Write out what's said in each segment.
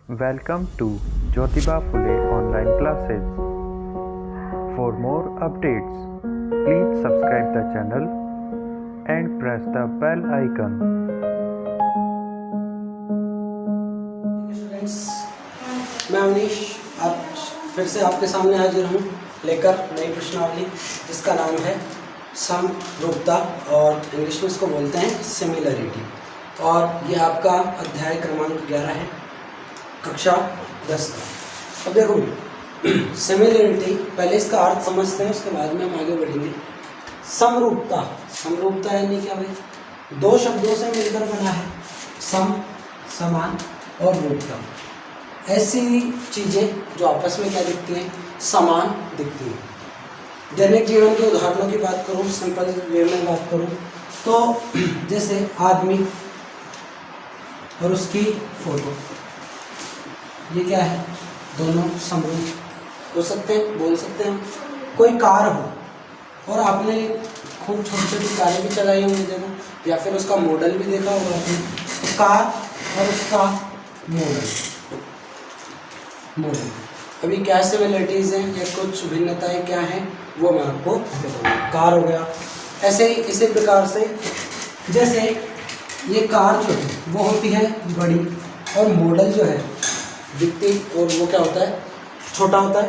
Welcome to Jyotiba Phule online classes. For more updates, please subscribe the channel and press the bell icon. Students, मैं अवनीश आप फिर से आपके सामने हाजिर हूँ लेकर नई प्रश्नावली जिसका नाम है समरूपता और इंग्लिश में इसको बोलते हैं सिमिलरिटी। और ये आपका अध्याय क्रमांक 11 है, कक्षा 10 का। अब देखो सिमिलरिटी, पहले इसका अर्थ समझते हैं, उसके बाद में हम आगे बढ़ेंगे। समरूपता, समरूपता यानी क्या भाई? दो शब्दों से मिलकर बना है, सम समान और रूपता। ऐसी चीज़ें जो आपस में क्या दिखती हैं? समान दिखती हैं। दैनिक जीवन के उदाहरणों की बात करूँ, सिंपल वे में बात करूँ तो जैसे आदमी और उसकी फोटो, ये क्या है? दोनों समरूप हो सकते हैं, बोल सकते हैं। कोई कार हो और आपने खूब छोटी छोटी कारें भी चलाई होंगी देखो, या फिर उसका मॉडल भी देखा होगा आपने, तो कार और उसका मॉडल अभी क्या सिमिलरिटीज़ हैं या कुछ भिन्नताएं क्या हैं वो मैं आपको बताऊँगा। कार हो गया, ऐसे ही इसी प्रकार से जैसे ये कार जो है वो होती है बड़ी और मॉडल जो है दिखती, और वो क्या होता है? छोटा होता है।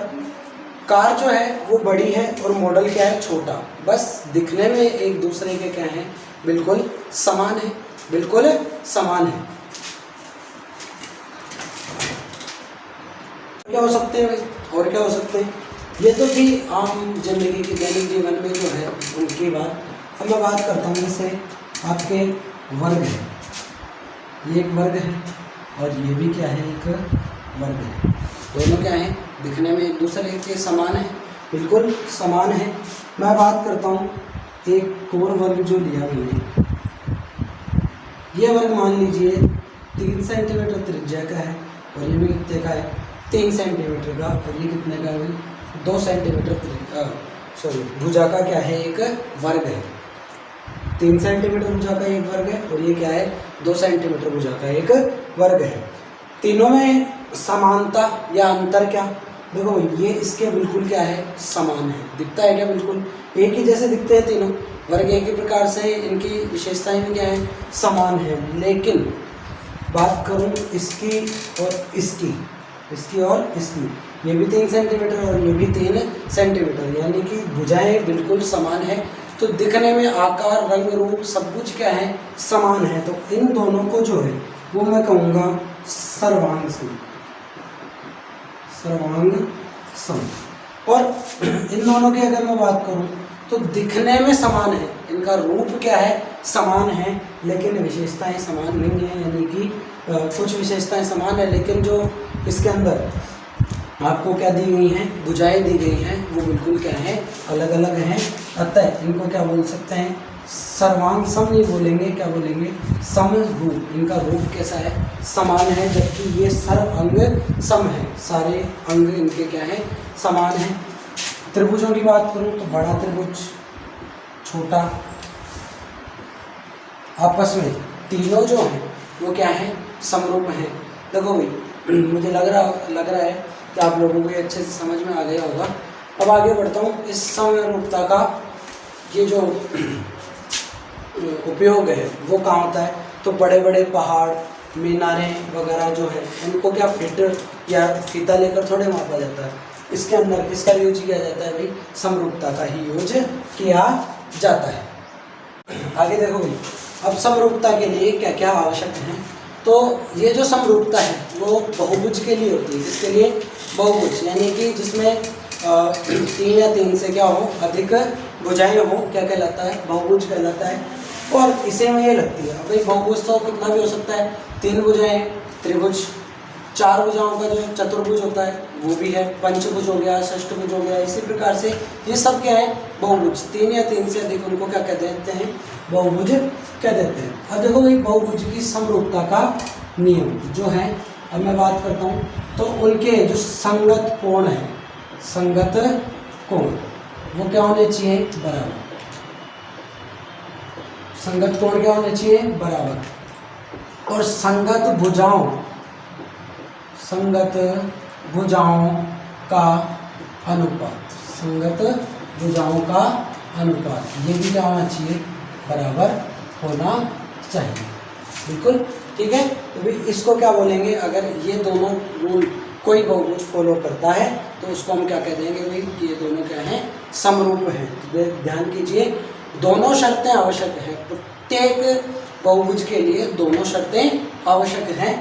कार जो है वो बड़ी है और मॉडल क्या है? छोटा। बस दिखने में एक दूसरे के क्या है? बिल्कुल समान है, बिल्कुल समान है। क्या हो सकते हैं भाई? और क्या हो सकते हैं? ये तो थी आम जिंदगी की, दैनिक जीवन में जो है उनकी बात। अब मैं बात करता हूँ जैसे आपके वर्ग है, ये एक वर्ग है और ये भी क्या है? एक वर्ग है। दोनों क्या हैं? दिखने में एक दूसरे के समान है, बिल्कुल समान है। मैं बात करता हूँ एक और वर्ग जो लिया मैंने, ये वर्ग मान लीजिए 3 सेंटीमीटर त्रिज्या का है और ये भी कितने का है? 3 सेंटीमीटर का। और ये कितने का है? 2 सेंटीमीटर भुजा का क्या है? एक वर्ग है। 3 सेंटीमीटर भुजा का एक वर्ग है और ये क्या है? 2 सेंटीमीटर भुजा का एक वर्ग है। तीनों में समानता या अंतर क्या? देखो ये इसके बिल्कुल क्या है? समान है। दिखता है क्या? बिल्कुल एक ही जैसे दिखते हैं तीनों वर्ग, एक ही प्रकार से इनकी विशेषताएं भी क्या है? समान है। लेकिन बात करूं इसकी और इसकी और इसकी, ये भी 3 सेंटीमीटर और ये भी 3 सेंटीमीटर, यानी कि भुजाएं बिल्कुल समान है। तो दिखने में आकार, रंग, रूप सब कुछ क्या है? समान है। तो इन दोनों को जो है वो मैं कहूँगा सर्वांग सम। सर्वांग सम। और इन दोनों की अगर मैं बात करूँ तो दिखने में समान है, इनका रूप क्या है? समान है, लेकिन विशेषताएं समान नहीं है। यानी कि कुछ विशेषताएं समान है लेकिन जो इसके अंदर आपको क्या दी गई हैं? भुजाएं दी गई हैं, वो बिल्कुल क्या है? अलग अलग हैं। अतः इनको क्या बोल सकते हैं? सर्वांग सम नहीं बोलेंगे, क्या बोलेंगे? समरूप। इनका रूप कैसा है? समान है, जबकि ये सर्वांग सम है, सारे अंग इनके क्या है? समान है। त्रिभुजों की बात करूं तो बड़ा त्रिभुज, छोटा, आपस में तीनों जो हैं वो क्या है? समरूप हैं। देखो भाई मुझे लग रहा है कि आप लोगों को अच्छे से समझ में आ गया होगा। अब आगे बढ़ता हूँ। इस समरूपता का ये जो उपयोग है वो कहाँ होता है? तो बड़े बड़े पहाड़, मीनारें वगैरह जो है उनको क्या फिट या फीता लेकर थोड़े मापा जाता है। इसके अंदर किसका यूज किया जाता है भाई? समरूपता का ही यूज किया जाता है। आगे देखो भाई, अब समरूपता के लिए क्या क्या आवश्यक है? तो ये जो समरूपता है वो बहुभुज के लिए होती है। किसके लिए? बहुभुज, यानी कि जिसमें 3 या 3 से क्या हो? अधिक भुजाएं हो, क्या कहलाता है? बहुभुज कहलाता है। और इसे में ये लगती है भाई बहुभुज तो कितना भी हो सकता है, 3 भुजाएं, त्रिभुज, 4 भुजाओं का जो चतुर्भुज होता है वो भी है, पंचभुज हो गया, षष्ठभुज हो गया। इसी प्रकार से ये सब क्या है? बहुभुज। 3 या 3 से अधिक उनको क्या कह देते हैं? बहुभुज कह देते हैं। अब देखो भाई बहुभुज की समरूपता का नियम जो है, अब मैं बात करता हूँ तो उनके जो संगत कोण है, संगत कोण वो क्या होने चाहिए? बराबर। संगत कोण क्या होने चाहिए? बराबर। और संगत भुजाओं संगत भुजाओं का अनुपात, संगत भुजाओं का अनुपात, ये भी क्या होना चाहिए, बराबर होना चाहिए। बिल्कुल ठीक है। तो भी इसको क्या बोलेंगे, अगर ये दोनों रूल कोई बहुभुज फॉलो करता है तो उसको हम क्या कह देंगे भाई कि ये दोनों क्या हैं, समरूप हैं। तो ध्यान कीजिए, दोनों शर्तें आवश्यक हैं, प्रत्येक बहुभुज के लिए दोनों शर्तें आवश्यक हैं।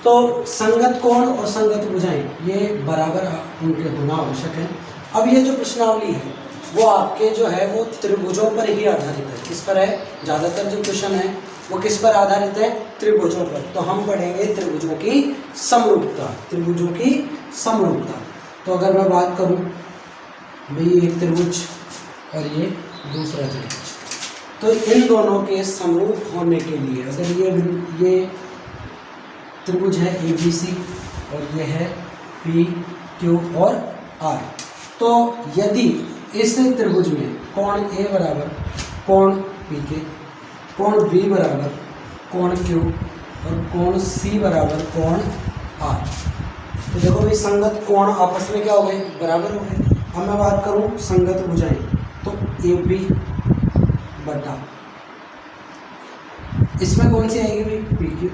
तो संगत कोण और संगत भुजाएं ये बराबर उनके होना आवश्यक है। अब ये जो प्रश्नावली है वो आपके जो है वो त्रिभुजों पर ही आधारित है। किस पर है, ज़्यादातर जो क्वेश्चन है वो किस पर आधारित है, त्रिभुजों पर। तो हम पढ़ेंगे त्रिभुजों की समरूपता, त्रिभुजों की समरूपता। तो अगर मैं बात करूं भाई एक त्रिभुज और ये दूसरा त्रिभुज, तो इन दोनों के समरूप होने के लिए अगर ये त्रिभुज है ABC और ये है PQ और R, तो यदि इस त्रिभुज में कोण A बराबर कोण PK, कोण B बराबर कोण Q और कोण C बराबर कोण R, तो देखो भाई संगत कोण आपस में क्या हो गए, बराबर हो गए। अब मैं बात करूं संगत भुजाएं, तो AB बटा इसमें कौन सी आएगी भाई, PQ,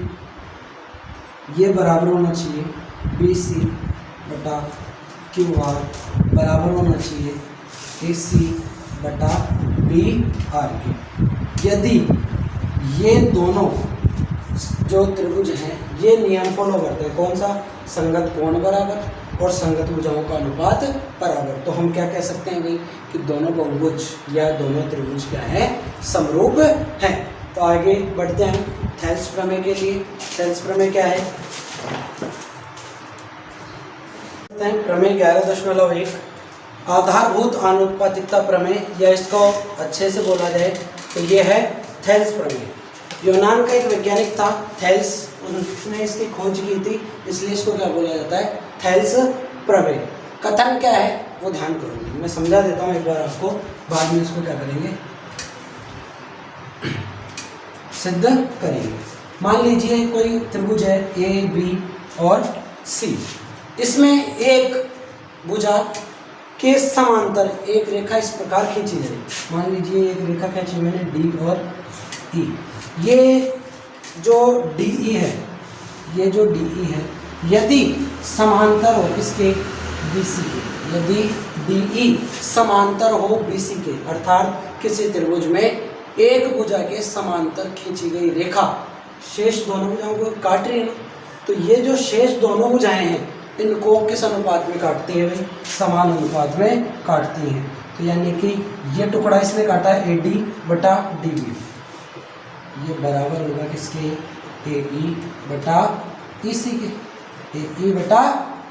ये बराबर होना चाहिए BC बटा QR, बराबर होना चाहिए AC बटा BR के। यदि ये दोनों जो त्रिभुज हैं ये नियम फॉलो करते हैं, कौन सा, संगत कोण बराबर और संगत भुजाओं का अनुपात बराबर, तो हम क्या कह सकते हैं भाई कि दोनों बहुभुज या दोनों त्रिभुज क्या है, समरूप हैं। तो आगे बढ़ते हैं थेल्स प्रमेय के लिए। थेल्स प्रमेय क्या है, प्रमेय 11.1 आधारभूत आनुपातिकता प्रमेय, या इसको अच्छे से बोला जाए तो ये है थेल्स प्रमेय। यूनान का एक वैज्ञानिक था थेल्स, उसने इसकी खोज की थी, इसलिए इसको क्या बोला जाता है, थेल्स प्रमेय। कथन क्या है वो ध्यान करो, मैं समझा देता हूँ एक बार आपको, बाद में इसको क्या करेंगे, सिद्ध करेंगे। मान लीजिए कोई त्रिभुज है AB और C, इसमें एक भुजा के समांतर एक रेखा इस प्रकार खींची जाए। मान लीजिए एक रेखा खींची मैंने D और E, ये जो DE है, ये जो DE है यदि समांतर हो किसके, BC के, यदि DE समांतर हो BC के, अर्थात किसी त्रिभुज में एक भुजा के समांतर खींची गई रेखा शेष दोनों भुजाओं को काट रही है ना, तो ये जो शेष दोनों भुजाएं हैं इनको किस अनुपात में काटती है भाई, समान अनुपात में काटती हैं। तो यानी कि ये टुकड़ा इसने काटा है AD बटा DB, ये बराबर होगा किसके, AE बटा EC के, AE बटा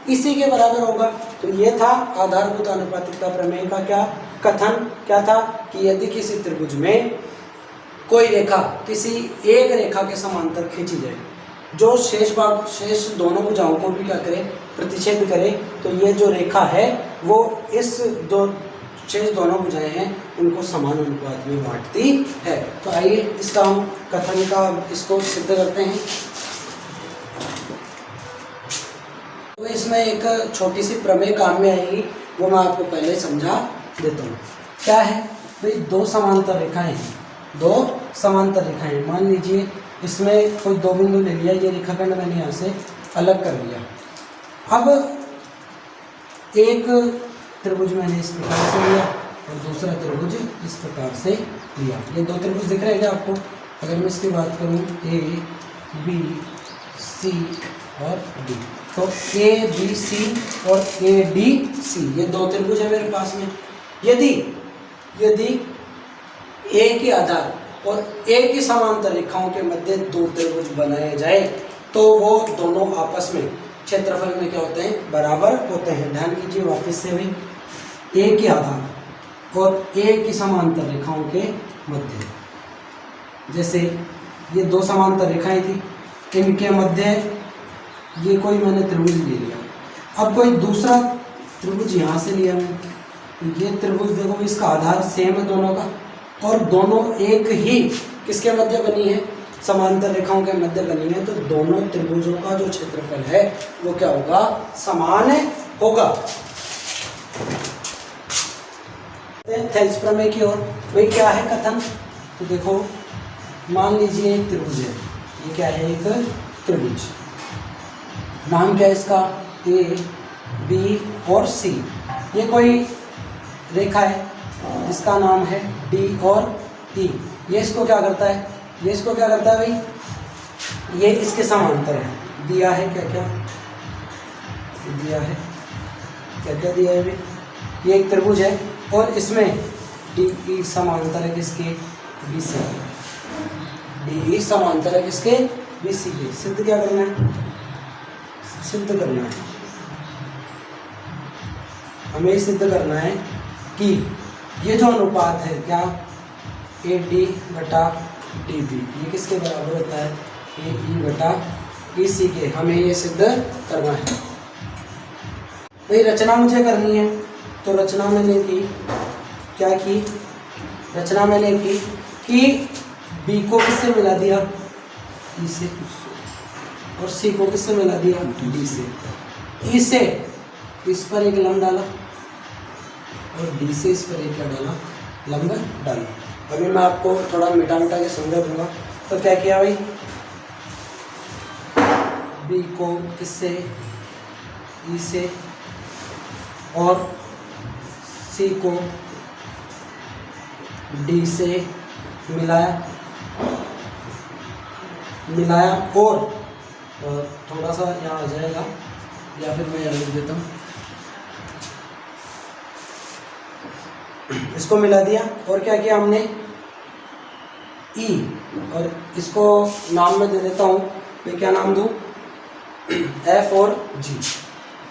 EC के बराबर होगा। तो ये था आधारभूत आनुपातिकता प्रमेय का क्या कथन, क्या था कि यदि किसी त्रिभुज में कोई रेखा किसी एक रेखा के समांतर खींची जाए जो शेष दोनों भुजाओं को भी क्या करे, प्रतिच्छेद करे, तो ये जो रेखा है वो इस जो शेष दोनों भुजाएं हैं उनको समान अनुपात में बांटती है। तो आइए इसका हम कथन का इसको सिद्ध करते हैं। तो इसमें एक छोटी सी प्रमेय काम में आएगी, वो मैं आपको पहले समझा देता हूँ। क्या है भाई, दो समांतर रेखाएं, दो समांतर रेखाएं, मान लीजिए इसमें कोई दो बिंदु ले लिया, ये रेखाखंड मैंने यहाँ से अलग कर लिया। अब एक त्रिभुज मैंने इस प्रकार से लिया और दूसरा त्रिभुज इस प्रकार से लिया। ये दो त्रिभुज दिख रहे हैं क्या आपको? अगर मैं इसकी बात करूँ A B C और D, तो A B C और A D C ये दो त्रिभुज है मेरे पास में। यदि एक ही आधार और एक ही समांतर रेखाओं के मध्य दो त्रिभुज बनाए जाए तो वो दोनों आपस में क्षेत्रफल में क्या होते हैं, बराबर होते हैं। ध्यान कीजिए वापस से भी, एक ही आधार और एक ही समांतर रेखाओं के मध्य, जैसे ये दो समांतर रेखाएं थी, इनके मध्य ये कोई मैंने त्रिभुज ले लिया। अब कोई दूसरा त्रिभुज यहाँ से लिया मैंने, तो ये त्रिभुज देखो इसका आधार सेम है दोनों का, और दोनों एक ही किसके मध्य बनी है, समांतर रेखाओं के मध्य बनी है, तो दोनों त्रिभुजों का जो क्षेत्रफल है वो क्या होगा, समान होगा। थेल्स प्रमेय की ओर। वही क्या है कथन, तो देखो मान लीजिए एक त्रिभुज है, ये क्या है, एक त्रिभुज, नाम क्या है इसका, ए बी और सी। ये कोई रेखा है जिसका नाम है डी और ई। ये इसको क्या करता है, ये इसको क्या करता है भाई, ये इसके समांतर है, दिया है क्या क्या दिया है, क्या क्या दिया है भाई, ये एक त्रिभुज है और इसमें डी ई समांतर है किसके, बी सी। डी ई समांतर है किसके, बी सी के। सिद्ध क्या करना है, सिद्ध करना है, हमें सिद्ध करना है कि ये जो अनुपात है क्या, ए डी बटा डी बी, ये किसके बराबर होता है, ए ई बटा ई सी के। हमें ये सिद्ध करना है भाई। रचना मुझे करनी है, तो रचना मैंने की, क्या की, रचना मैंने की कि बी को किससे मिला दिया, ई से, और सी को किससे मिला दिया, डी से। ई से इस पर एक लंब डाला और डी से इस पर एक क्या डाला, लंब डाला। अभी मैं आपको थोड़ा मिटा मिटा के समझा दूंगा। तो क्या किया भाई, बी को किससे, ई से, और सी को डी से मिलाया और थोड़ा सा यहाँ आ जाएगा, या फिर मैं यहाँ लिख देता हूँ, इसको मिला दिया और क्या किया हमने, ई, और इसको नाम में दे देता हूँ, मैं क्या नाम दूँ, एफ और जी।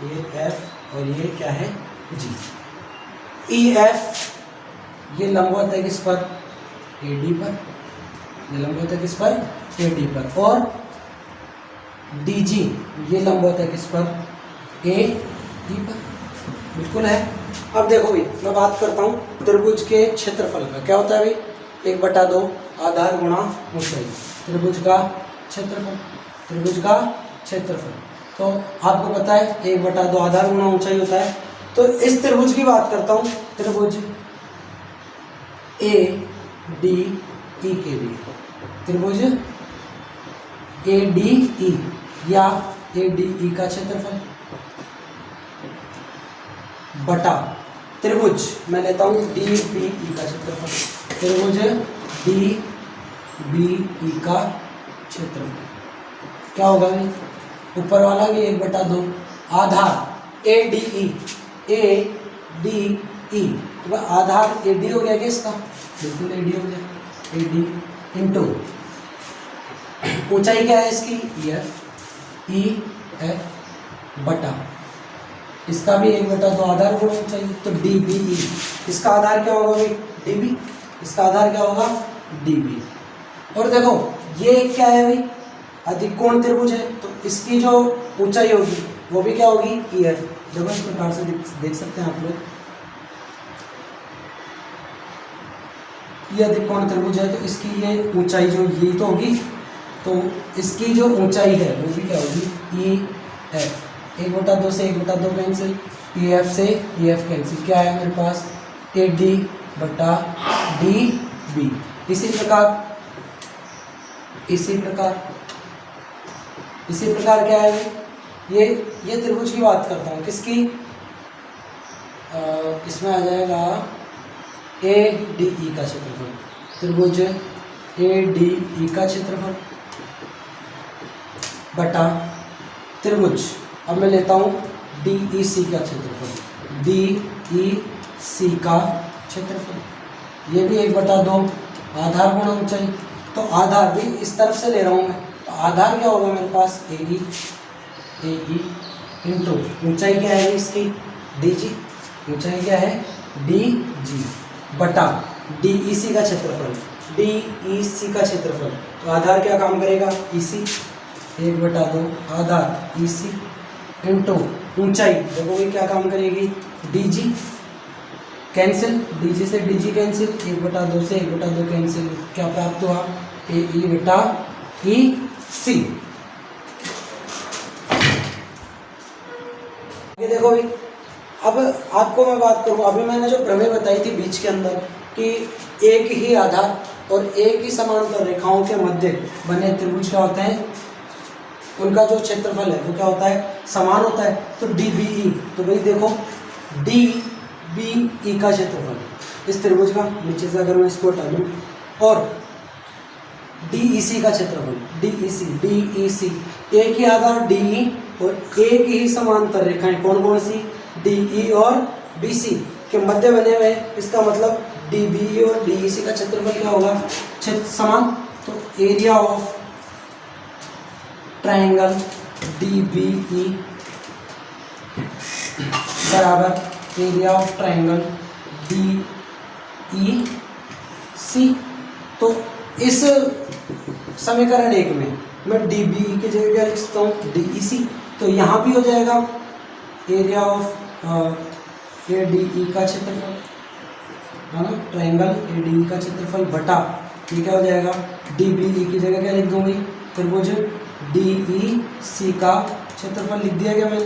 ये एफ और ये क्या है, जी। ई एफ ये लंबवत है किस पर, ए डी पर, ये लंबवत है किस पर, ए डी पर, और डी जी ये लंबवत है किस पर, ए डी पर, बिल्कुल है। अब देखो भाई मैं बात करता हूँ त्रिभुज के क्षेत्रफल का। क्या होता है भाई, 1/2 आधार गुणा ऊंचाई, त्रिभुज का क्षेत्रफल, त्रिभुज का क्षेत्रफल। तो आपको पता है 1/2 आधार गुणा ऊंचाई होता है। तो इस त्रिभुज की बात करता हूँ, त्रिभुज ए डी ई के लिए, त्रिभुज ए डी ई या ए डी ई का क्षेत्रफल बटा त्रिभुज, मैं लेता हूँ डी बी ई का क्षेत्रफल, त्रिभुज डी बी ई का क्षेत्रफल क्या होगा भाई, ऊपर वाला भी 1/2 आधार ए डी ई, तो आधार ए डी हो गया क्या इसका, बिल्कुल ए डी हो गया, ए डी इंटू ऊंचाई क्या है इसकी, ई एफ बटा इसका भी 1/2 आधार गुणा ऊंचाई, तो डी बी ई। इसका आधार क्या होगा भाई, डी बी, इसका आधार क्या होगा, डी बी। और देखो ये क्या है भाई, अधिक कोण त्रिभुज है, तो इसकी जो ऊंचाई होगी वो भी क्या होगी, ई एफ। देखो इस प्रकार से देख सकते हैं आप लोग, ये अधिक कोण त्रिभुज है तो इसकी ये ऊंचाई जो ये तो होगी, तो इसकी जो ऊंचाई है वो भी क्या होगी, ई एफ। 1/2 से 1/2 कैंसिल, ई एफ से ई एफ कैंसिल, क्या है मेरे पास, ए डी बटा डी बी। इसी प्रकार क्या है, ये त्रिभुज की बात करता हूँ, किसकी, इसमें आ जाएगा ए डी ई का क्षेत्रफल, त्रिभुज ए डी ई का क्षेत्रफल बटा त्रिभुज, अब मैं लेता हूँ डी ई सी का क्षेत्रफल, डी ई सी का क्षेत्रफल, ये भी 1/2 आधार गुणा ऊंचाई, तो आधार भी इस तरफ से ले रहा हूँ मैं, तो आधार क्या होगा मेरे पास, ए ई इंटू ऊंचाई क्या है इसकी, डी जी, ऊंचाई क्या है, डी जी बटा डी ई सी का क्षेत्रफल, डी ई सी का क्षेत्रफल, तो आधार क्या काम करेगा, ई सी, 1/2 आधार ई सी इंटू ऊंचाई, देखो ये क्या काम करेगी, D G cancel, D G से डी जी कैंसिल, 1/2 से 1/2 कैंसिल, क्या प्राप्त हुआ, ए ई बटा ई सी। ये देखो भाई, अब आपको मैं बात करूं, अभी मैंने जो प्रमेय बताई थी बीच के अंदर कि एक ही आधार और एक ही समांतर रेखाओं के मध्य बने त्रिभुज क्या होते हैं, उनका जो क्षेत्रफल है वो क्या होता है, समान होता है। तो डी बी ई, तो भाई देखो डी बी ई का क्षेत्रफल इस त्रिभुज का, नीचे से अगर मैं इसको हटा दूं, और डी ई सी का क्षेत्रफल डी ई सी, एक ही आधार डी ई और एक ही समांतर रेखाएं कौन कौन सी, डी ई और बी सी के मध्य बने हुए, इसका मतलब डी बी ई और डी ई सी का क्षेत्रफल क्या होगा, क्षेत्र समान। तो area of triangle D B E बराबर area of triangle D E C. तो इस समीकरण 1 में मैं डी बी ई की जगह क्या लिख सकता हूँ, डी ई सी। तो यहाँ भी हो जाएगा area of A D E का क्षेत्रफल, है ना, ट्रायंगल ए डी ई का क्षेत्रफल बटा ये क्या हो जाएगा, डी बी ई की जगह क्या लिख दूँ भाई, त्रिभुज डी ई सी का क्षेत्रफल लिख दिया गया मैंने।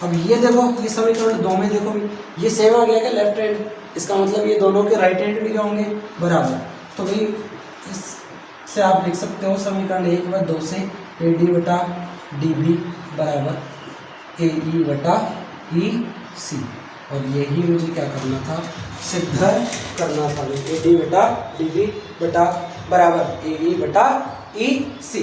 अब ये देखो, ये समीकरण 2 में देखो भाई, ये सेम आ गया क्या लेफ्ट हैंड, इसका मतलब ये दोनों के राइट हैंड भी क्या होंगे, बराबर। तो भाई इससे आप लिख सकते हो समीकरण 1 व 2 से ए डी बटा डी बी बराबर ए ई बटा ई सी, और यही मुझे क्या करना था, सिद्ध करना था। ए डी बटा डी बी बटा बराबर ए ई बटा ई सी,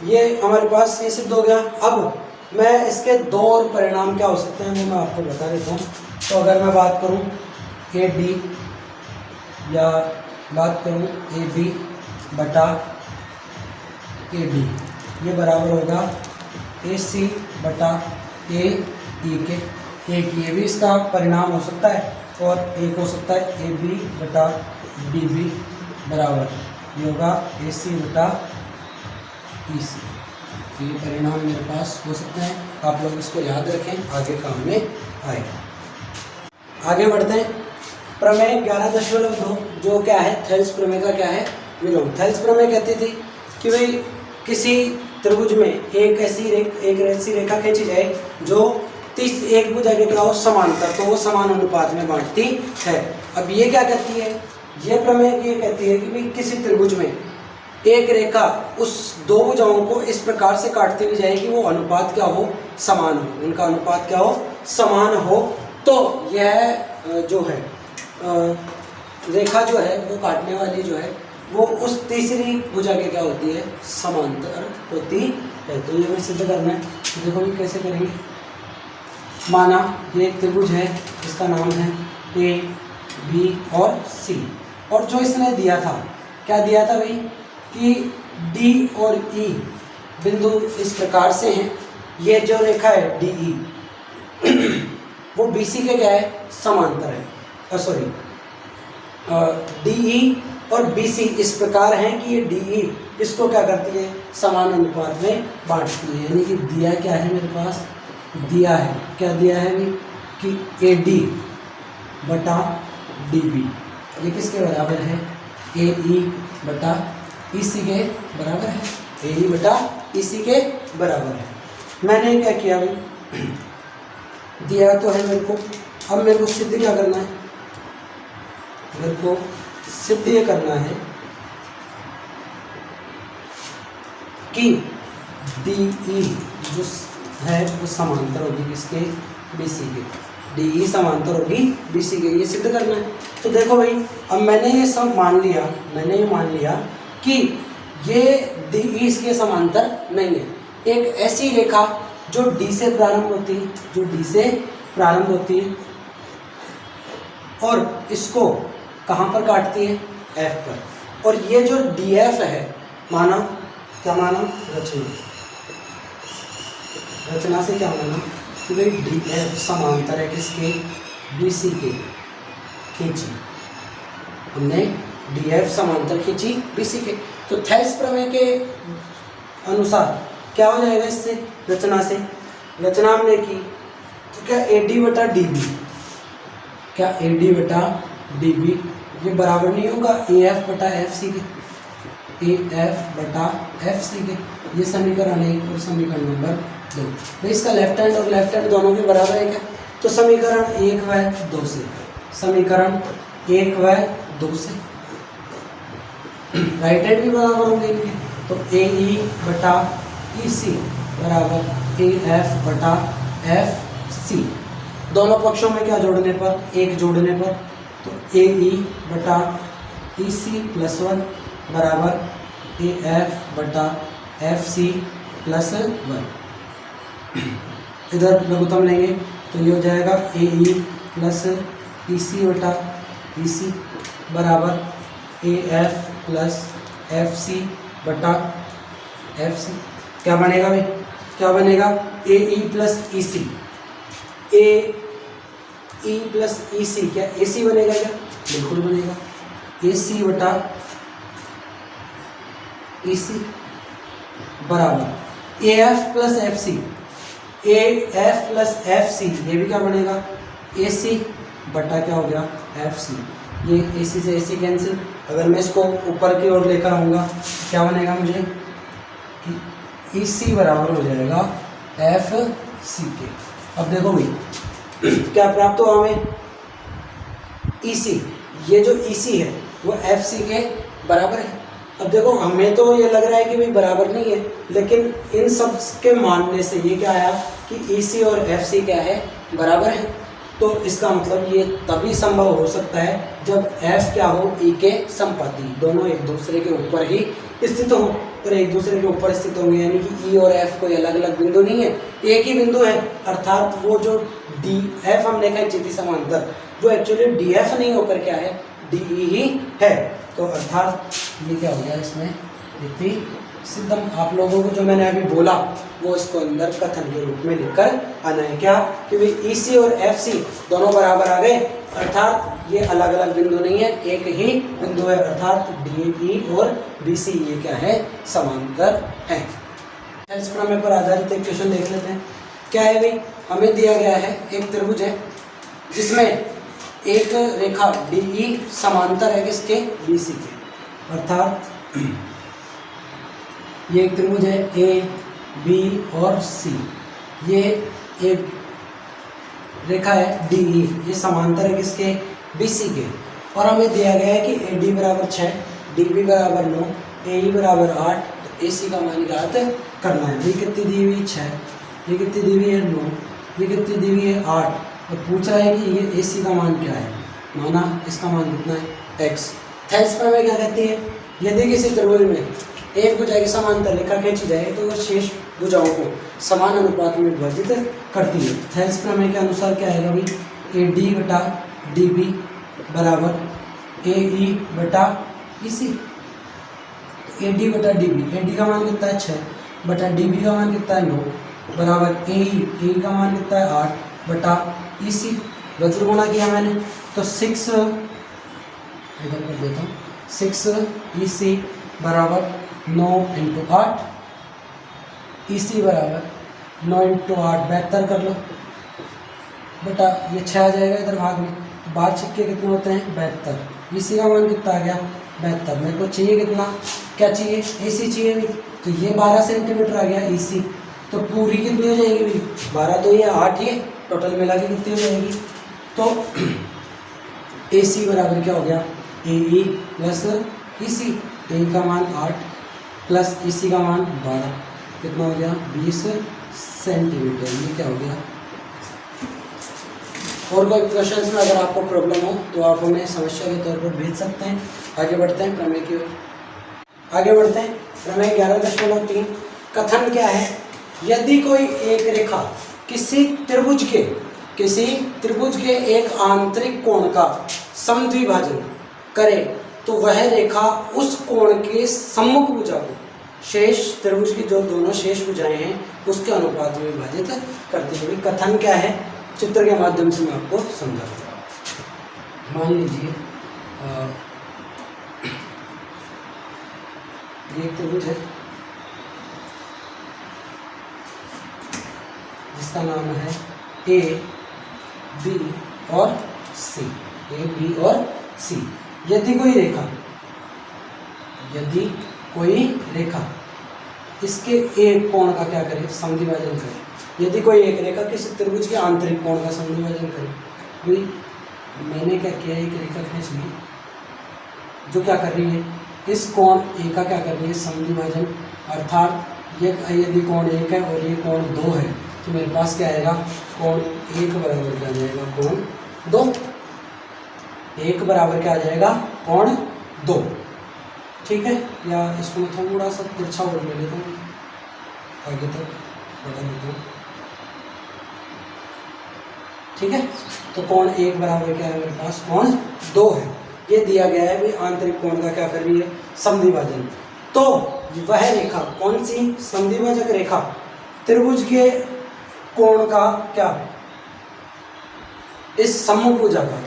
ये हमारे पास ये सिद्ध हो गया। अब मैं इसके 2 और परिणाम क्या हो सकते हैं वो मैं आपको बता देता हूँ। तो अगर मैं बात करूँ ए डी या बात करूँ ए बी बटा ए डी, ये बराबर होगा ए सी बटा ए ई के। एक ये भी इसका परिणाम हो सकता है और एक हो सकता है ए बी बटा डी बी बराबर ये होगा ए सी बटा ई सी। तो ये परिणाम मेरे पास हो सकते हैं, आप लोग इसको याद रखें, आगे काम में आएगा। आगे बढ़ते हैं, प्रमेय 11.2 जो क्या है, थेल्स प्रमेय का क्या है, विलोम। थेल्स प्रमेय कहती थी कि भाई किसी त्रिभुज में एक ऐसी रेखा खींची जाए जो एक भुजा के क्या हो, समांतर, तो वो समान अनुपात में बांटती है। अब ये क्या कहती है, ये प्रमेय ये कहती है कि भाई किसी त्रिभुज में एक रेखा उस 2 भुजाओं को इस प्रकार से काटती हुई जाए कि वो अनुपात क्या हो, समान हो, उनका अनुपात क्या हो, समान हो। तो यह जो है रेखा जो है वो काटने वाली जो है वो उस तीसरी भुजा के क्या होती है, समांतर होती है। तो ये हमें सिद्ध करना है। तो देखो ये कैसे करेंगे, माना ये एक त्रिभुज है, इसका नाम है ए बी और सी, और जो इसने दिया था, क्या दिया था भाई, कि डी और ई बिंदु इस प्रकार से हैं, ये जो रेखा है डी ई वो बी सी के क्या है, समांतर है, सॉरी डी ई और बी सी इस प्रकार हैं कि ये डी ई इसको क्या करती है, समान अनुपात में बांटती है। यानी कि दिया क्या है मेरे पास, दिया है, क्या दिया है भी, कि ए डी बटा डी बी ये किसके बराबर है, ए ई बटा ई सी के बराबर है, ए ई बटा ई सी के बराबर है। मैंने क्या किया भाई, दिया तो है मेरे को, अब मेरे को सिद्ध क्या करना है, मेरे को सिद्ध ये करना है कि डी ई जो है वो समांतर होगी किसके, बी सी के, डी ई समांतर होगी बी सी के, ये सिद्ध करना है। तो देखो भाई, अब मैंने ये सब मान लिया, मैंने ये मान लिया कि ये डी ई इसके समांतर नहीं है। एक ऐसी रेखा जो डी से प्रारंभ होती है, जो डी से प्रारंभ होती है और इसको कहाँ पर काटती है, एफ पर, और ये जो डी एफ है, माना क्या माना, रचना से क्या माना कि भाई डी एफ समांतर है किसके, बी सी के, खींची हमने डी एफ समांतर खींची बी सी के। तो थेल्स प्रमेय के अनुसार क्या हो जाएगा, इससे रचना से रचना हमने की, तो क्या ए डी बटा डी बी, क्या ए डी बटा डी बी ये बराबर नहीं होगा ए एफ बटा एफ सी के, ए एफ बटा एफ सी के। ये समीकरण 1 और समीकरण नंबर 2। भाई इसका लेफ्ट हैंड और लेफ्ट हैंड दोनों के बराबर है क्या? तो समीकरण 1 व 2 से, समीकरण 1 व 2 से राइट हैंड भी बराबर होंगे इनके। तो ए ई बटा ई सी बराबर ए एफ बटा एफ सी। दोनों पक्षों में क्या जोड़ने पर? 1 जोड़ने पर। तो ए ई बटा ई सी प्लस 1 बराबर ए एफ बटा एफ सी प्लस 1। इधर लघुत्तम लेंगे तो ये हो जाएगा ए ई प्लस ई सी बटा ई सी बराबर A F plus F C बटा एफ सी। क्या बनेगा भाई? क्या बनेगा? ए ई प्लस ई सी, ए ई प्लस ई सी, क्या ए सी बनेगा क्या? बिल्कुल बनेगा। ए सी बटा ई सी बराबर A F plus F C, A F plus F C, ये भी क्या बनेगा? ए सी बटा क्या हो गया? F C. ये ए सी से ए सी कैंसिल। अगर मैं इसको ऊपर की ओर लेकर आऊँगा क्या बनेगा मुझे कि ई सी बराबर हो जाएगा एफ सी के। अब देखो भाई क्या प्राप्त हुआ हमें? ई सी। ये जो ई सी है वो एफ सी के बराबर है। अब देखो हमें तो ये लग रहा है कि भाई बराबर नहीं है, लेकिन इन सब के मानने से ये क्या आया कि ई सी और एफ सी क्या है? बराबर है। तो इसका मतलब ये तभी संभव हो सकता है जब एफ क्या हो? ई के संपाती, दोनों एक दूसरे के ऊपर ही स्थित हो। और एक दूसरे के ऊपर स्थित होंगे यानी कि ई और एफ कोई अलग अलग बिंदु नहीं है, एक ही बिंदु है। अर्थात वो जो डी एफ हमने कहा चिति समांतर, वो एक्चुअली डी एफ नहीं होकर क्या है? डी ई ही है। तो अर्थात ये क्या हो गया? इसमें इति सिद्धम। आप लोगों को जो मैंने अभी बोला वो इसको अंदर कथन के रूप में लिखकर आना है। क्या कि भाई ई सी और एफ सी दोनों बराबर आ गए, अर्थात ये अलग अलग बिंदु नहीं है, एक ही बिंदु है। अर्थात डी ई और बी सी ये क्या है? समांतर है। इस प्रमेय पर आधारित एक क्वेश्चन देख लेते हैं। क्या है भाई? हमें दिया गया है एक त्रिभुज है जिसमें एक रेखा डी ई समांतर है किसके? बी सी के। अर्थात ये एक त्रिभुज है ए बी और सी, ये एक रेखा है डी ई, ये समांतर है किसके? बी सी के। और हमें दिया गया है कि ए डी बराबर 6, डी बी बराबर 9, ए ई बराबर 8, तो ए सी का मान ज्ञात करना है। ये कितनी दी हुई? 6, ये कितनी दी हुई है? 9, ये कितनी दी हुई है? 8। और पूछ रहा है कि ये ए सी का मान क्या है? माना इसका मान कितना है? x। थेल्स प्रमेय क्या कहती है? यदि किसी त्रिभुज में एक भुजा की समांतर रेखा खींची जाए तो वह शेष भुजाओं को समान अनुपात में विभाजित करती है। थेल्स प्रमेय के अनुसार क्या आएगा भाई? ए डी बटा डी बी बराबर ए ई बटा ई सी। ए डी बटा डी बी, ए डी का मान कितना है? 6 बटा डी बी का मान कितना है? 9 बराबर ए ई का मान कितना है? 8 बटा ई सी। वज्र गुणा किया मैंने तो 6 इधर कर देता हूँ, 6 ई सी बराबर 9 इंटू 8, ई सी बराबर 9 इंटू 8 72 कर लो बेटा, ये 6 आ जाएगा इधर भाग में। तो 12 छिक्के कितने होते हैं? 72। ई सी का मान कितना आ गया? 72। मेरे को चाहिए कितना? क्या चाहिए? ए सी चाहिए भी। तो ये 12 सेंटीमीटर आ गया ई सी। तो पूरी कितनी हो जाएगी भाई? 12 तो ये 8, ये टोटल मिला के कितनी हो जाएगी? तो ए सी बराबर क्या हो गया? ए ई प्लस ई सी। ए का मान 8 प्लस ई सी का मान 12, कितना हो गया? 20 सेंटीमीटर। ये क्या हो गया? और कोई क्वेश्चंस में अगर आपको प्रॉब्लम हो तो आप हमें समस्या के तौर पर भेज सकते हैं। आगे बढ़ते हैं प्रमेय की ओर। आगे बढ़ते हैं प्रमेय 11.3। कथन क्या है? यदि कोई एक रेखा किसी त्रिभुज के एक आंतरिक कोण का समद्विभाजन करे तो वह रेखा उस कोण के सम्मुख भुजा को शेष त्रिभुज की जो दोनों शेष भुजाएं हैं उसके अनुपात में विभाजित करती है। कथन क्या है? चित्र के माध्यम से मैं आपको समझाता हूँ। मान लीजिए ये एक त्रिभुज है जिसका नाम है ए बी और सी। ए बी और सी। यदि कोई रेखा इसके एक कोण का क्या करे, समद्विभाजन करे। यदि कोई एक रेखा किसी त्रिभुज के आंतरिक कोण का समद्विभाजन करे, भाई मैंने क्या किया, एक रेखा खींच ली जो क्या कर रही है, इस कोण ए का क्या कर रही है, समद्विभाजन। अर्थात ये यदि कोण 1 है और ये कोण 2 है तो मेरे पास क्या आएगा, कोण 1 बराबर क्या आ जाएगा, कोण 2। 1 बराबर क्या आ जाएगा, कोण 2। ठीक है, या इसको मैं थोड़ा सा तिरछा और ले लेता हूँ, आगे तक बढ़ा देता हूँ। ठीक है, तो कोण 1 बराबर क्या है मेरे पास, कोण 2 है। ये दिया गया है भाई आंतरिक कोण का क्या कर रही है, समद्विभाजन। तो वह रेखा कौन सी, समद्विभाजक रेखा त्रिभुज के कोण का क्या, इस सम्मुख भुजा का,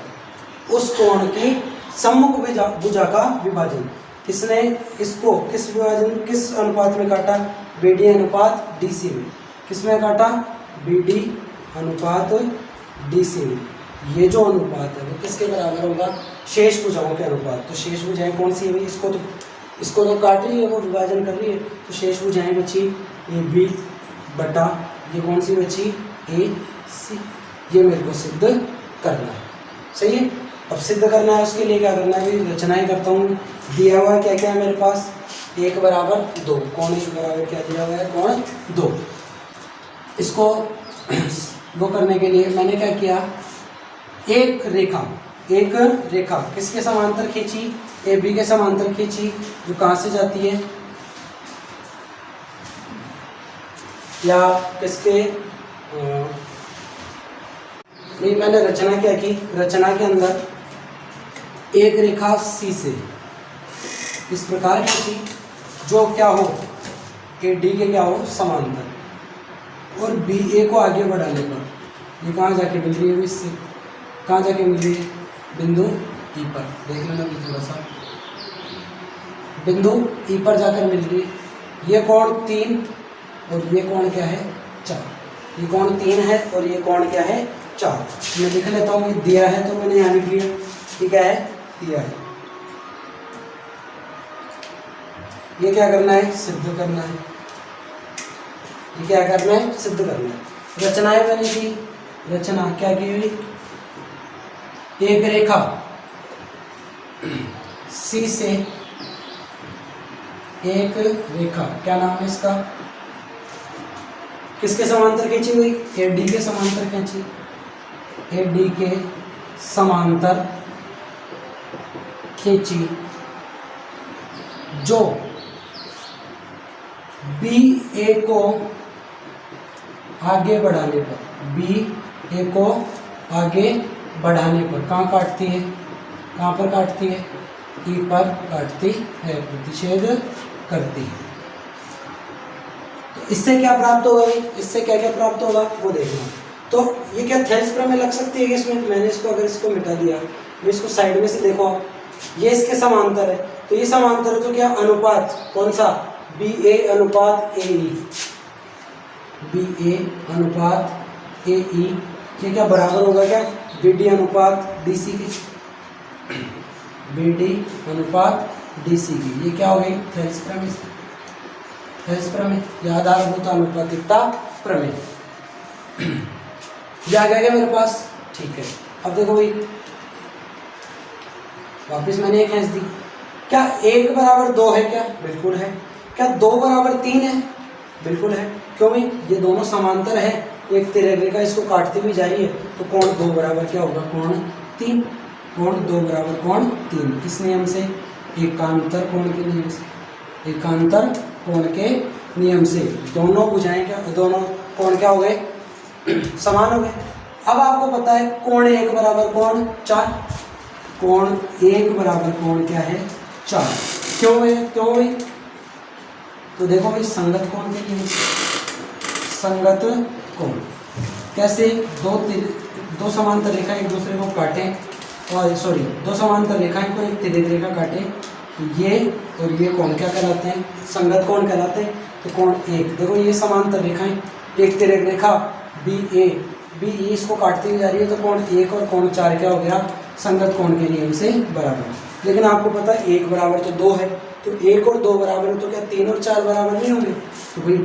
उस कोण की सम्मुख भुजा का विभाजन। किसने इसको किस विभाजन, किस अनुपात में काटा, BD अनुपात DC में। किसमें काटा, BD अनुपात DC में। ये जो अनुपात है वो किसके बराबर होगा, शेष भुजाओं के अनुपात। तो शेष भुजाएं कौन सी है भाई, इसको तो काट रही है, वो विभाजन कर रही है, तो शेष भुजाएं बची AB बटा ये कौन सी बची, AC। ये मेरे को सिद्ध करना है, सही है। अब सिद्ध करना है, उसके लिए क्या करना है भाई, रचनाएं करता हूँ। दिया हुआ क्या क्या है मेरे पास, 1 बराबर 2, कोण 1 बराबर क्या दिया हुआ है, कोण 2। इसको वो करने के लिए मैंने क्या किया, एक रेखा किसके समांतर खींची, AB के समांतर खींची, जो कहाँ से जाती है, या किसके नहीं, मैंने रचना क्या की, रचना के अंदर एक रेखा C से इस प्रकार खींची जो क्या हो, AD के क्या हो, समांतर, और BA को आगे बढ़ाने पर ये कहाँ जाके मिल रही है, इससे कहाँ जाके मिल रही है, बिंदु E पर। देख लेना भी थोड़ा सा, बिंदु E पर जाकर मिल रही है। ये कोण 3 और ये कोण क्या है, 4। ये कोण 3 है और ये कोण क्या है, 4। मैं लिख लेता हूँ, ये दिया है तो मैंने यहाँ लिख लिया, ठीक है, दिया है। ये क्या करना है, सिद्ध करना है। ये क्या करना है, सिद्ध करना है। रचनाएं बनी थी, रचना क्या की हुई, एक रेखा C से एक रेखा, क्या नाम है इसका, किसके समांतर खींची हुई, AD के समांतर खींची, AD के समांतर खींची, जो BA को आगे बढ़ाने पर, BA को आगे बढ़ाने पर कहाँ काटती है, कहाँ पर काटती है, E पर काटती है, प्रतिच्छेद करती है। तो इससे क्या प्राप्त होगा, इससे क्या क्या प्राप्त होगा वो देखना। तो ये क्या थेल्स प्रमेय लग सकती है कि इसमें, मैंने इसको अगर इसको मिटा दिया, मैं इसको साइड में से देखो आप, ये इसके समांतर है, तो ये समांतर है तो क्या अनुपात कौन सा, BA अनुपात AE, BA अनुपात AE, ये क्या बराबर होगा क्या, BD अनुपात DC की, BD अनुपात DC की। ये क्या हो गई, थेल्स प्रमेय, थेल्स प्रमेय या आधारभूत अनुपातिकता प्रमेय। ये आ गया मेरे पास, ठीक है। अब देखो भाई, वापस मैंने एक खींच दी, क्या 1 बराबर 2 है क्या, बिल्कुल है। क्या 2 बराबर 3 है, बिल्कुल है। क्यों भाई, ये दोनों समांतर है, एक तिर्यक रेखा इसको काटती हुई जा रही है, तो कोण 2 बराबर क्या होगा, कोण 3। कोण 2 बराबर कोण 3, किस नियम से, एकांतर कोण के नियम से, एकांतर कोण के नियम से। दोनों भुजाएं क्या, दोनों कोण क्या हो गए, समान हो गए। अब आपको पता है कोण 1 बराबर कोण 4, कोण 1 बराबर कोण क्या है, 4। क्यों है, क्यों भाई, तो देखो भाई संगत कोण के लिए, संगत कोण कैसे, दो समांतर रेखा एक दूसरे को काटे, और सॉरी दो समांतर रेखाएं को एक तिर्यक रेखा काटे, तो ये और ये कोण क्या कहलाते हैं, संगत कोण कहलाते हैं। तो कोण 1, देखो ये समांतर रेखाएं, एक तिर्यक रेखा BE इसको काटती हुई जा रही है, तो कोण 1 और कोण 4 क्या हो गया, संगत कोण के नियम से बराबर। लेकिन आपको पता है 1 बराबर तो 2 है, तो 1 और 2 बराबर है, तो क्या 3 और 4 बराबर नहीं होंगे? तो भाई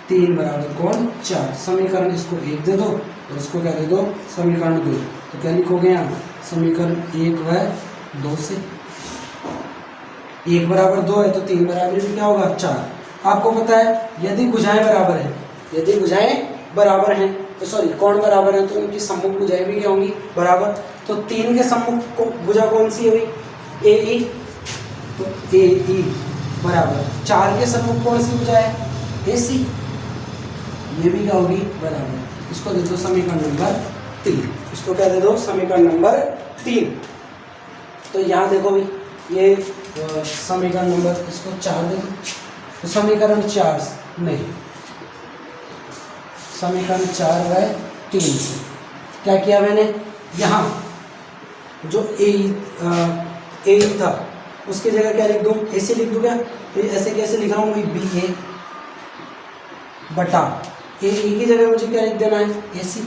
3 बराबर कौन 4। समीकरण इसको 1 दे दो और इसको क्या दे दो समीकरण 2। तो क्या लिखोगे यहाँ समीकरण 1 व 2 से 1 बराबर 2 है तो 3 बराबर भी क्या होगा 4। आपको पता है यदि भुजाएं बराबर है, यदि भुजाएं बराबर हैं तो सॉरी कोण बराबर है तो उनकी सम्मुख भुजाएं भी क्या होंगी बराबर। तो 3 के सम्मुख भुजा कौन सी है भाई ए ई, तो ए ई बराबर 4 के सम्मुख कौन सी भुजा है ए सी, ये भी क्या होगी बराबर। इसको दे दो समीकरण नंबर 3, इसको क्या दे दो समीकरण नंबर 3। तो यहाँ देखो भाई ये समीकरण नंबर इसको 4 दे दो, तो समीकरण 4 नहीं समीकरण 4 व 3 से क्या किया मैंने यहाँ जो ए था उसकी जगह क्या लिख दूँ ऐसे लिख दूँ क्या, तो ऐसे कैसे लिख रहा हूँ भाई बी ए बटा ए की जगह मुझे क्या लिख देना है ए सी,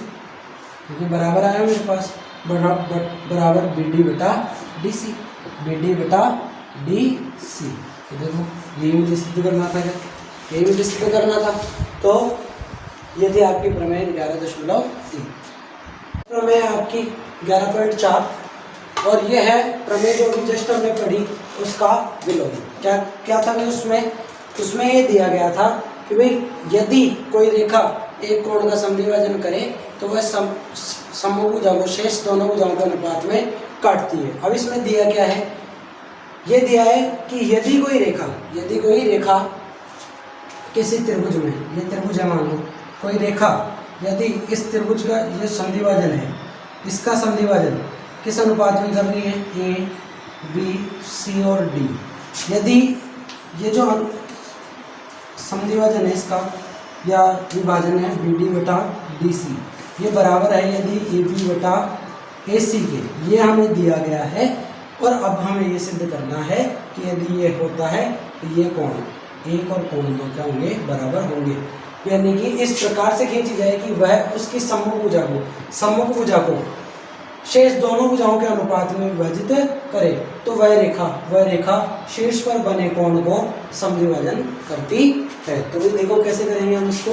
क्योंकि बराबर आया मेरे पास बराबर बी डी बटा डी सी, बी डी बटा डी सी। तो देखो यही मुझे सिद्ध करना था, क्या यही मुझे सिद्ध करना था। तो ये थी आपकी प्रमेय 11.3, प्रमेय आपकी 11.4 और ये है प्रमेय जो अभी जस्ट हमने पढ़ी उसका विलोम। क्या क्या था भाई उसमें ये दिया गया था कि भाई यदि कोई रेखा एक कोण का समद्विभाजन करे तो वह समभुज भुजा को शेष दोनों भुजाओं के अनुपात में काटती है। अब इसमें दिया क्या है, ये दिया है कि यदि कोई रेखा किसी त्रिभुज में, ये त्रिभुज है मान लो, कोई रेखा यदि इस त्रिभुज का ये समद्विभाजन है, इसका समद्विभाजन किस अनुपात में कर रही है ए बी सी और डी, यदि ये जो समद्विभाजन है इसका या विभाजन है बी डी बटा डी सी, ये बराबर है यदि ए बी बटा ए सी के, ये हमें दिया गया है। और अब हमें ये सिद्ध करना है कि यदि ये होता है तो ये कोण एक और कोण दो क्या होंगे बराबर होंगे, यानी कि इस प्रकार से खींची जाए कि वह उसकी सम्मुख भुजा को शेष दोनों भुजाओं के अनुपात में विभाजित करे, तो वह रेखा शीर्ष पर बने कोण को समद्विभाजन करती है। तो भी देखो कैसे करेंगे हम इसको,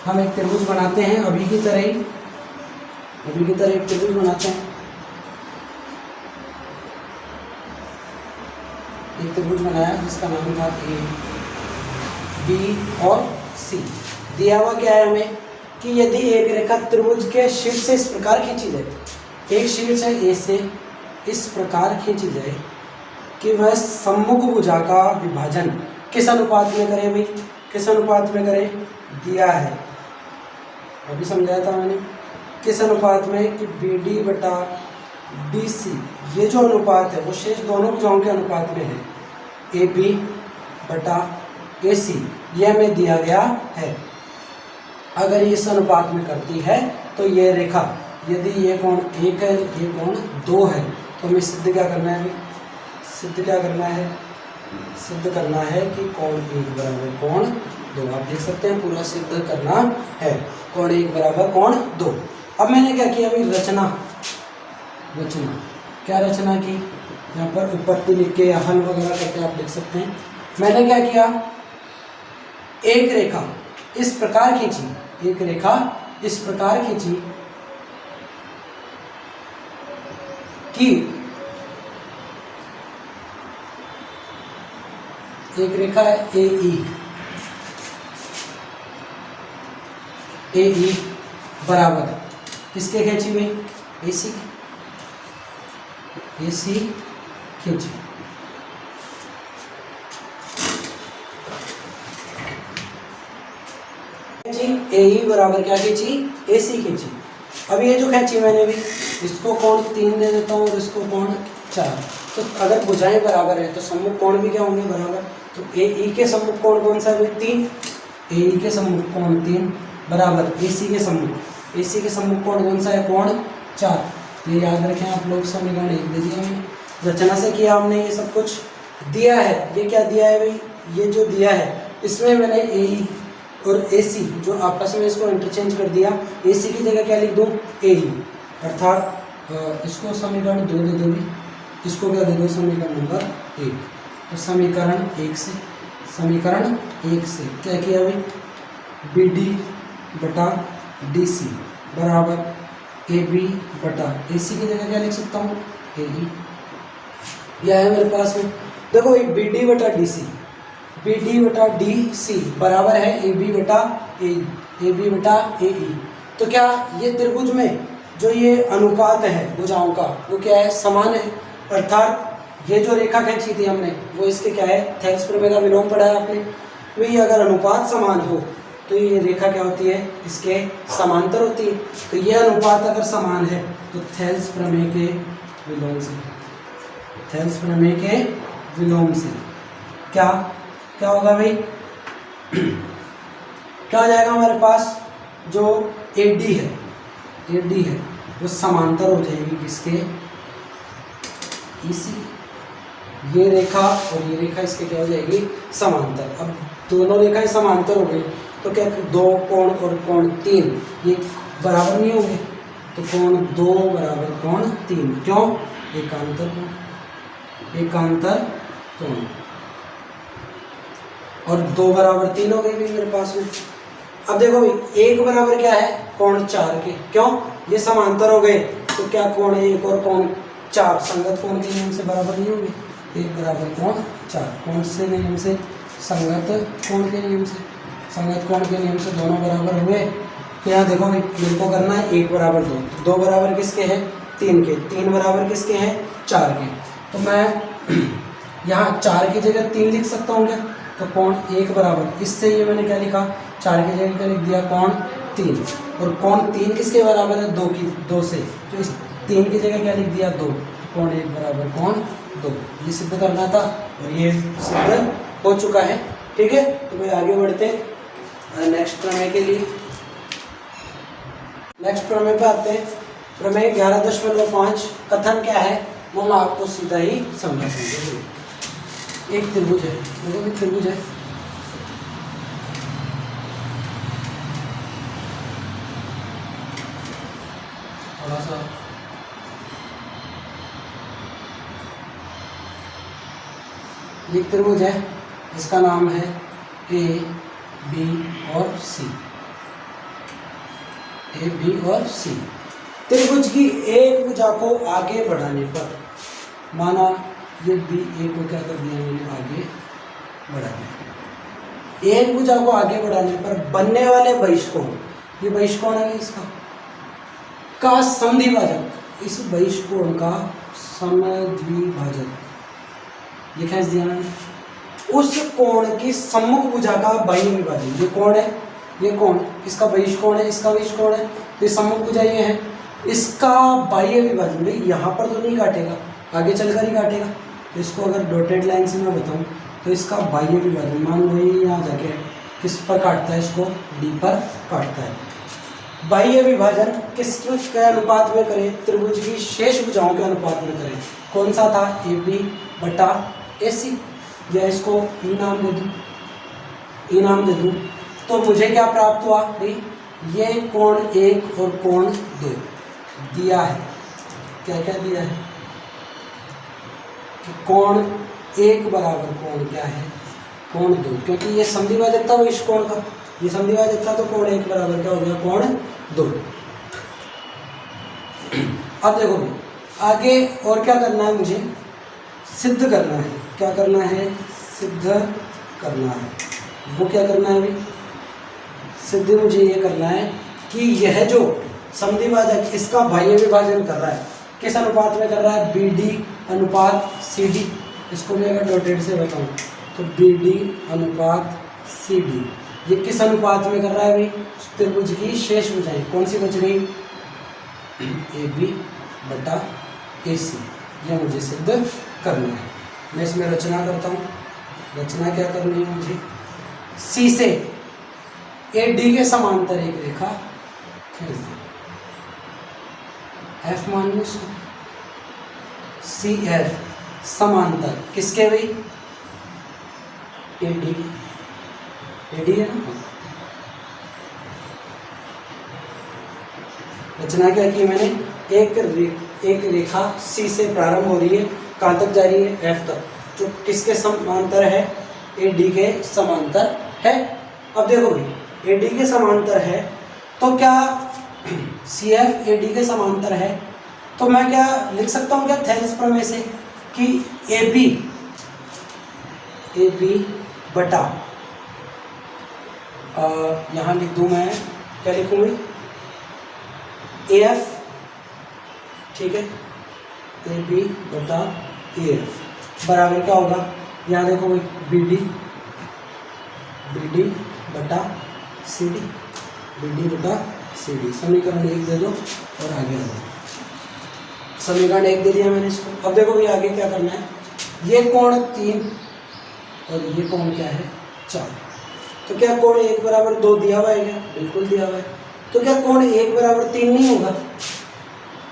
हम एक त्रिभुज बनाते हैं अभी की तरह एक त्रिभुज बनाते हैं, एक त्रिभुज बनाया जिसका नाम था ए बी और सी। दिया हुआ क्या है हमें कि यदि एक रेखा त्रिभुज के शीर्ष से इस प्रकार खींची जाए, एक शीर्ष है ए से इस प्रकार खींची जाए कि वह सम्मुख भुजा का विभाजन किस अनुपात में करे भाई, किस अनुपात में करे दिया है अभी समझाया था मैंने, किस अनुपात में कि बी डी बटा डी सी, ये जो अनुपात है वो शेष दोनों भुजाओं के अनुपात में है ए बी बटा ए सी, यह हमें दिया गया है। अगर ये इस अनुपात में करती है तो ये रेखा यदि ये कोण 1 है ये कोण 2 है तो हमें सिद्ध क्या करना है, सिद्ध करना है कि कोण 1 बराबर कोण 2। आप देख सकते हैं पूरा सिद्ध करना है, कोण 1 बराबर कोण 2। अब मैंने क्या किया भाई रचना क्या रचना की, यहाँ पर उत्पत्ति लिख के या हल वगैरह करके आप लिख सकते हैं। मैंने क्या किया, एक रेखा इस प्रकार खींची कि एक रेखा है ए ई बराबर किसके खींची हुई ए सी खींची। ए ई बराबर क्या खींची ए सी खींची। अब ये जो खींची मैंने भी इसको कोण 3 दे देता हूँ और इसको कोण 4। तो अगर भुजाएं बराबर है तो सम्मुख कोण भी क्या होंगे बराबर। तो ए ई के सम्मुख कोण कौन सा है 3, ए ई के सम्मुख कोण 3 बराबर ए सी के सम्मुख कोण कौन सा है कोण 4। ये याद रखें आप लोग, समीकरण 1 दे दिया मैंने, रचना से किया हमने, ये सब कुछ दिया है। ये क्या दिया है भाई, ये जो दिया है इसमें मैंने ए ई और ए सी जो आपस में इसको इंटरचेंज कर दिया, ए सी की जगह क्या लिख दूँ ए ई, अर्थात इसको समीकरण 2 दे दो भी, इसको क्या दे दो समीकरण नंबर 1। तो समीकरण 1 से, समीकरण 1 से क्या किया भाई, बी डी बटा डी सी बराबर ए बी बटा ए सी की जगह क्या लिख सकता हूँ, ए ई। यह है मेरे पास में, देखो भाई बी डी बटा डी सी, बी डी बटा डी सी बराबर है ए बी बटा ए बी बटा ए ई। तो क्या ये त्रिभुज में जो ये अनुपात है भुजाओं का वो क्या है, समान है। अर्थात ये जो रेखा खींची थी हमने वो इसके क्या है, थेल्स प्रमेय का विलोम पढ़ा है आपने। तो ये अगर अनुपात समान हो तो ये रेखा क्या होती है, इसके समांतर होती है। तो ये अनुपात अगर समान है तो थेल्स प्रमेय के विलोम से, थेल्स प्रमेय के विलोम से क्या क्या होगा भाई, क्या हो जाएगा हमारे पास, जो AD है, AD है वो समांतर हो जाएगी किसके, EC। ये रेखा और ये रेखा इसके क्या हो जाएगी, समांतर। अब दोनों रेखाएं समांतर हो गई तो क्या दो कोण और कोण 3 ये बराबर नहीं होंगे, तो कोण 2 बराबर कोण 3, क्यों, एकांतर कोण, एकांतर कोण। और 2 बराबर 3 हो गई भी मेरे पास में। अब देखो भाई 1 बराबर क्या है, कोण 4 के, क्यों, ये समांतर हो गए तो क्या कोण 1 और कोण 4 संगत कोण के नियम से बराबर नहीं होंगे। 1 बराबर कोण 4, कौन से नियम से, संगत कोण के नियम से, संगत कोण के नियम से दोनों बराबर हुए। तो यहाँ देखो भाई मेरे को करना है 1 बराबर 2, 2 बराबर किसके हैं, 3 के, 3 बराबर किसके हैं, 4 के। तो मैं यहाँ 4 की जगह 3 लिख सकता हूँ क्या, तो कोण 1 बराबर, इससे ये मैंने क्या लिखा, 4 की जगह क्या लिख दिया, कोण 3। और कोण 3 किसके बराबर है, 2 से, तो इस 3 की जगह क्या लिख दिया, 2, कोण 1 बराबर कोण 2। ये सिद्ध करना था और ये सिद्ध हो चुका है। ठीक है, तो भाई आगे बढ़ते हैं नेक्स्ट प्रमेय के लिए। नेक्स्ट प्रमेय पे आते हैं। प्रमेय 11.5 कथन क्या है वो मैं आपको सीधा ही समझा दूंगा। एक त्रिभुज है, देखो एक त्रिभुज है, थोड़ा सा एक त्रिभुज है, इसका नाम है ए बी और सी, ए बी और सी। त्रिभुज की एक भुजा को आगे बढ़ाने पर, माना ये बी ए को क्या कर दिया मैंने, आगे बढ़ा दिया। एक भुजा को आगे बढ़ाने पर बनने वाले बहिष्कोण, ये बहिष्कोण है इसका का समद्विभाजक, इस बहिष्कोण का समद्विभाजक ये खींच दिया मैंने, उस कोण की सम्मुख भुजा का बाह्य विभाजन। ये कोण है, ये कोण, इसका बहिष्कोण है, इसका बहिष्कोण है, तो ये सम्मुख भुजा ये है, इसका बाह्य विभाजन भाई यहाँ पर तो नहीं काटेगा, आगे चलकर ही काटेगा। तो इसको अगर डॉटेड लाइन से मैं बताऊँ तो इसका बाह्य विभाजन, मान लो ये यहाँ जाके किस पर काटता है, इसको डी पर काटता है। बाह्य विभाजन किसके अनुपात में करें, त्रिभुज की शेष भुजाओं के अनुपात में करें। कौन सा था, ए बी बटा ए सी, या इसको ई नाम दे दूँ, ई नाम दे दूँ, तो मुझे क्या प्राप्त हुआ भाई, ये कोण 1 और कोण 2 दिया है। क्या क्या दिया है, कि कोण 1 बराबर कोण क्या है, कोण 2, क्योंकि ये समद्विभाजक था वो इस कोण का, ये समद्विभाजक था तो कोण 1 बराबर क्या हो गया, कोण 2। अब देखो भाई आगे और क्या करना है, मुझे सिद्ध करना है। क्या करना है, सिद्ध करना है। वो क्या करना है भाई, सिद्ध मुझे ये करना है कि यह जो समद्विभाजक इसका बाह्य विभाजन कर रहा है, किस अनुपात में कर रहा है, बी डी अनुपात सी डी। इसको भी अगर डॉटेड से बताऊँ तो बी डी अनुपात सी डी, ये किस अनुपात में कर रहा है भाई, त्रिभुज की शेष भुजाएं कौन सी बच गई, ए बी बटा ए सी। यह मुझे सिद्ध करना है। मैं इसमें रचना करता हूँ। रचना क्या करनी है मुझे, सी से ए डी के समांतर एक रेखा खींच दो, एफ मान लो इसको, सी एफ समांतर किसके भाई, ए डी, ए डी है ना। रचना क्या की मैंने, एक रेखा सी से प्रारंभ हो रही है, कहाँ तक जा रही है, एफ तक। जो किसके समांतर है, AD के समांतर है। अब देखो भाई AD के समांतर है तो क्या CF AD के समांतर है, तो मैं क्या लिख सकता हूँ क्या थेल्स प्रमेय से कि AB बटा यहाँ लिख दूँ मैं, क्या लिखूँगी AF, ठीक है, AB बटा AF बराबर क्या होगा, यहाँ देखो भाई BD बटा CD समीकरण 1 दे दो और आगे आ जाओ। समीकरण 1 दे दिया मैंने इसको। अब देखो भाई आगे क्या करना है, ये कोण 3 और ये कोण क्या है 4, तो क्या कोण 1 बराबर 2 दिया हुआ है क्या, बिल्कुल दिया हुआ है। तो क्या कोण 1 बराबर 3 नहीं होगा,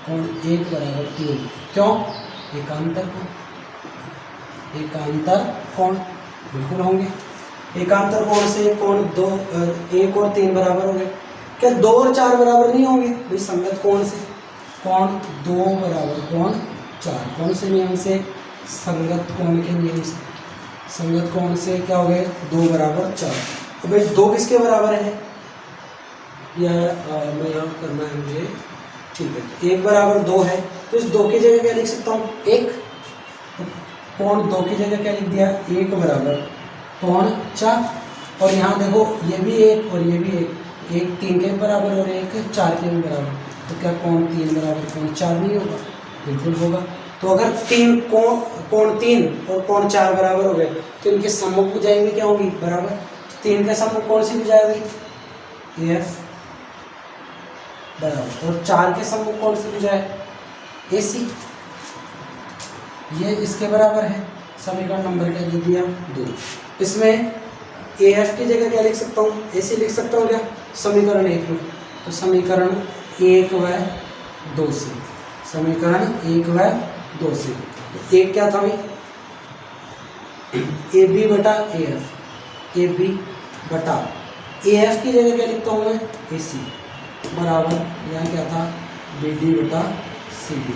कोण 1 बराबर 3, क्यों, एकांतर कोण बिल्कुल होंगे। एकांतर कोण से कोण 2 1 और 3 बराबर हो गए, क्या 2 और 4 बराबर नहीं होंगे भाई, संगत कोण से कोण 2 बराबर कोण 4, कौन से नियम से, संगत कोण के नियम से, संगत कोण से क्या हो गए 2 बराबर 4। अब भाई 2 किसके बराबर है, यह मैं यहाँ करना है मुझे, ठीक है, 1 बराबर 2 है, तो इस 2 की जगह क्या लिख सकता हूँ 1, कोण 2 की जगह क्या लिख दिया 1 बराबर कोण 4, और यहाँ देखो ये भी 1 और ये भी 1 3 के बराबर और 1 4 के भी बराबर, तो क्या कोण 3 बराबर कोण 4 नहीं होगा, बिल्कुल होगा। तो अगर कोण 3 और कोण 4 बराबर हो गए तो इनके सम्मुख भुजाएं भी क्या होंगी बराबर, 3 के सम्मुख कौन सी भुजा होगी AF बराबर, और 4 के सम्मुख कौन सी भुजा है AC, ये इसके बराबर है। समीकरण नंबर क्या दे दिया 2। इसमें AF की जगह क्या लिख सकता हूँ, AC लिख सकता हूँ क्या समीकरण 1 में, तो समीकरण 1 व 2 से, समीकरण 1 व 2 से, तो एक क्या था भाई AB बटा AF, AB बटा AF की जगह क्या लिखता हूँ मैं AC बराबर, यहाँ क्या था BD बटा CD,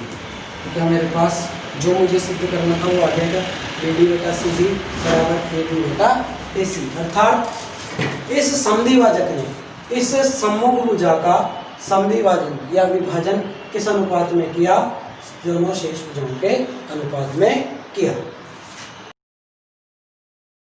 तो क्या मेरे पास जो मुझे सिद्ध करना था वो आ गया, BD बटा CD बराबर AB बटा AC, अर्थात इस समद्विभाजक ने इस सम्मुख भुजा का समद्विभाजन या विभाजन किस अनुपात में किया, दोनों शेष भुजाओं के अनुपात में किया।